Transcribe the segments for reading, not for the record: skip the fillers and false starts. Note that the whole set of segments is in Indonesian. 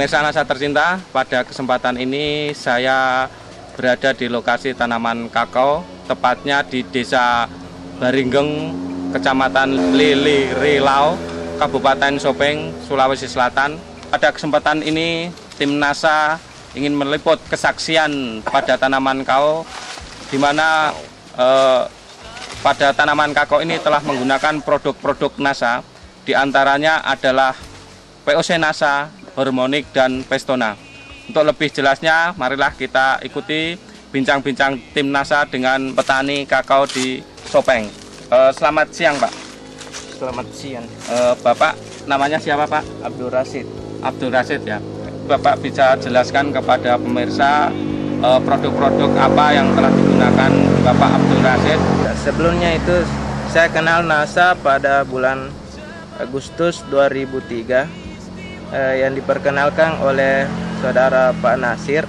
Pemirsa Nasa tercinta, pada kesempatan ini saya berada di lokasi tanaman kakao, tepatnya di Desa Baringgeng, Kecamatan Lili Rilau, Kabupaten Sopeng, Sulawesi Selatan. Pada kesempatan ini, tim NASA ingin meliput kesaksian pada tanaman kakao, di mana pada tanaman kakao ini telah menggunakan produk-produk NASA, diantaranya adalah POC NASA, Hormonik, dan Pestona. Untuk lebih jelasnya, marilah kita ikuti bincang-bincang tim NASA dengan petani kakao di Sopeng. Selamat siang, Pak. Selamat siang. Bapak namanya siapa, Pak? Abdul Rashid. Abdul Rashid, ya. Bapak bisa jelaskan kepada pemirsa produk-produk apa yang telah digunakan Bapak Abdul Rashid? Sebelumnya itu saya kenal NASA pada bulan Agustus 2003 yang diperkenalkan oleh saudara Pak Nasir.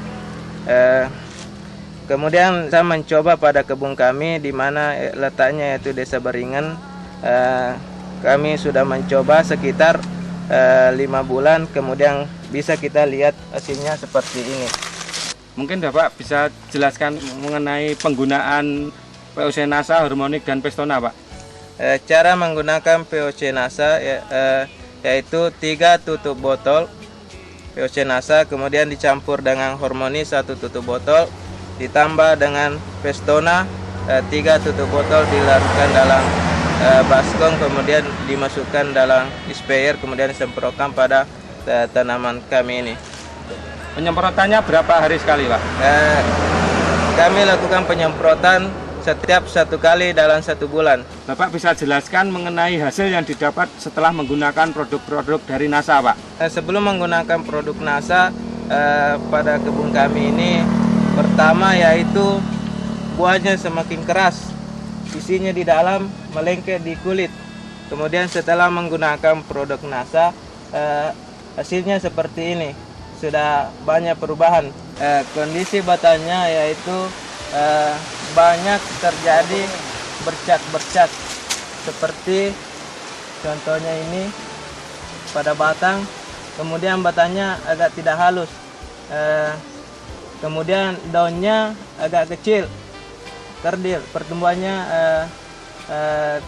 Kemudian saya mencoba pada kebun kami di mana letaknya yaitu Desa Baringan. Kami sudah mencoba sekitar 5 bulan, kemudian bisa kita lihat hasilnya seperti ini. Mungkin Bapak bisa jelaskan mengenai penggunaan POC NASA, Hormonik, dan Pestona, Pak? Cara menggunakan POC NASA yaitu 3 tutup botol POC NASA, kemudian dicampur dengan Hormoni 1 tutup botol, ditambah dengan Pestona 3 tutup botol, dilarutkan dalam baskom, kemudian dimasukkan dalam sprayer, kemudian disemprotkan pada tanaman kami ini. Penyemprotannya berapa hari sekali, Pak? Kami lakukan penyemprotan setiap 1 kali dalam 1 bulan. Bapak bisa jelaskan mengenai hasil yang didapat setelah menggunakan produk-produk dari NASA, Pak? Sebelum menggunakan produk NASA pada kebun kami ini, pertama yaitu buahnya semakin keras, isinya di dalam melengket di kulit. Kemudian setelah menggunakan produk NASA, hasilnya seperti ini, sudah banyak perubahan. Kondisi batangnya yaitu banyak terjadi bercat-bercat, seperti contohnya ini pada batang, kemudian batangnya agak tidak halus, kemudian daunnya agak kecil, kerdil, pertumbuhannya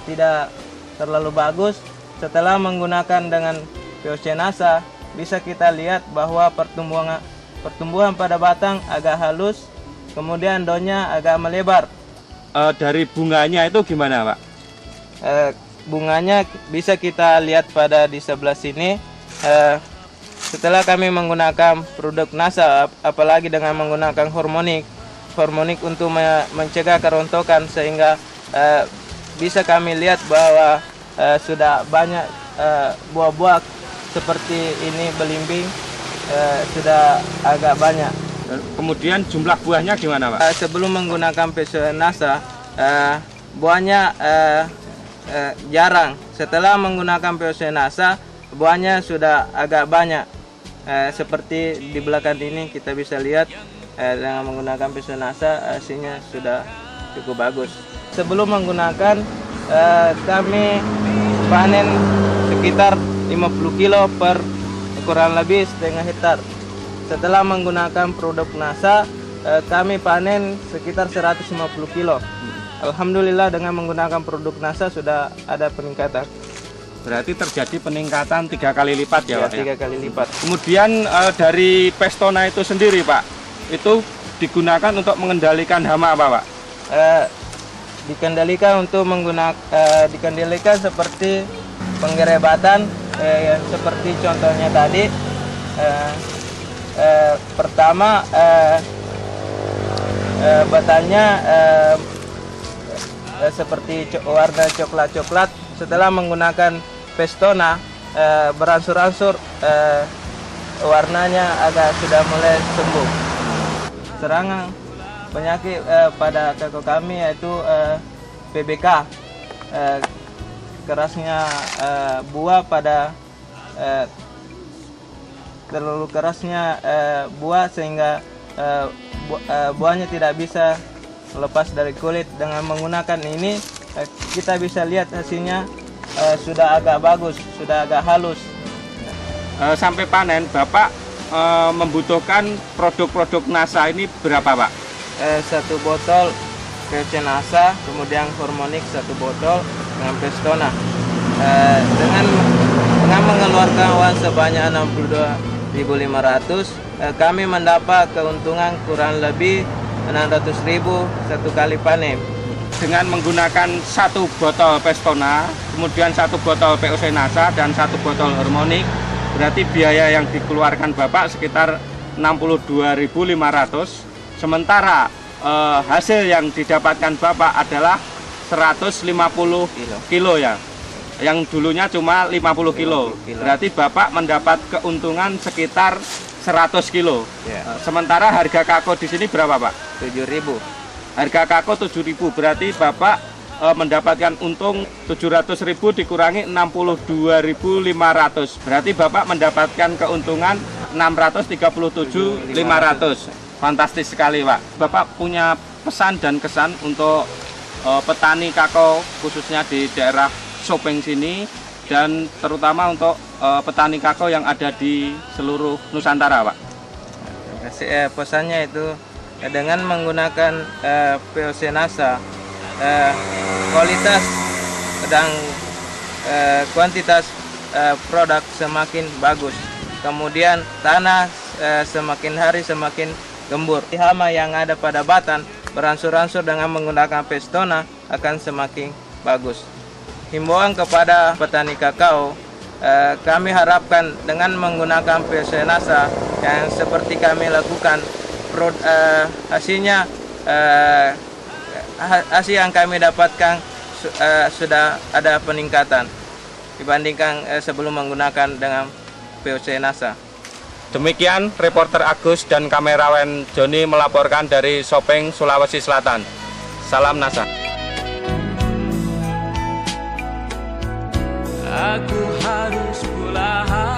tidak terlalu bagus. Setelah menggunakan dengan POC NASA, bisa kita lihat bahwa pertumbuhan pada batang agak halus, kemudian daunnya agak melebar. Dari bunganya itu gimana, Pak? Bunganya bisa kita lihat pada di sebelah sini. Setelah kami menggunakan produk NASA, apalagi dengan menggunakan hormonik untuk mencegah kerontokan, sehingga bisa kami lihat bahwa sudah banyak buah-buah seperti ini belimbing, sudah agak banyak. Kemudian jumlah buahnya gimana, Pak? Sebelum menggunakan POC NASA, buahnya jarang. Setelah menggunakan POC NASA, buahnya sudah agak banyak. Seperti di belakang ini kita bisa lihat, dengan menggunakan POC NASA hasilnya sudah cukup bagus. Sebelum menggunakan, kami panen sekitar 50 kilo per kurang lebih setengah hektar. Setelah menggunakan produk NASA, kami panen sekitar 150 kilo. Alhamdulillah dengan menggunakan produk NASA sudah ada peningkatan. Berarti terjadi peningkatan 3 kali lipat ya, Pak? 3 kali lipat. Kemudian dari Pestona itu sendiri, Pak, itu digunakan untuk mengendalikan hama apa, Pak? Dikendalikan seperti penggerebatan, yang seperti contohnya tadi. Pertama batangnya seperti warna coklat-coklat. Setelah menggunakan Pestona, berangsur-angsur warnanya agak sudah mulai sembuh. Serangan penyakit pada kakao kami yaitu PBK, kerasnya buah pada terlalu kerasnya buah sehingga buahnya tidak bisa lepas dari kulit. Dengan menggunakan ini kita bisa lihat hasilnya sudah agak bagus, sudah agak halus. Sampai panen Bapak membutuhkan produk-produk NASA ini berapa, Pak? Satu botol POC NASA, kemudian Hormonix satu botol dengan Pestona. Dengan mengeluarkan uang sebanyak 62.500, kami mendapat keuntungan kurang lebih 600.000 satu kali panen. Dengan menggunakan satu botol Pestona, kemudian satu botol POC NASA dan satu botol Hormonix, berarti biaya yang dikeluarkan Bapak sekitar 62.500. Sementara hasil yang didapatkan Bapak adalah 150 kilo ya. Yang dulunya cuma 50 kilo. Berarti Bapak mendapat keuntungan sekitar 100 kilo. Sementara harga kako di sini berapa, Pak? 7.000. Harga kako 7.000, berarti Bapak mendapatkan untung 700.000 dikurangi 62.500. Berarti Bapak mendapatkan keuntungan 637.500. Fantastis sekali, Pak. Bapak punya pesan dan kesan untuk petani kakao khususnya di daerah Sopeng sini dan terutama untuk petani kakao yang ada di seluruh Nusantara, Pak. Pesannya itu dengan menggunakan POC NASA, kualitas dan kuantitas produk semakin bagus. Kemudian tanah semakin hari semakin gembur. Hama yang ada pada batang beransur-ansur dengan menggunakan Pestona akan semakin bagus. Himbauan kepada petani kakao, kami harapkan dengan menggunakan POC NASA yang seperti kami lakukan, hasilnya hasil yang kami dapatkan sudah ada peningkatan dibandingkan sebelum menggunakan dengan POC NASA. Demikian reporter Agus dan kamerawan Joni melaporkan dari Sopeng, Sulawesi Selatan. Salam NASA. Aku harus pulang.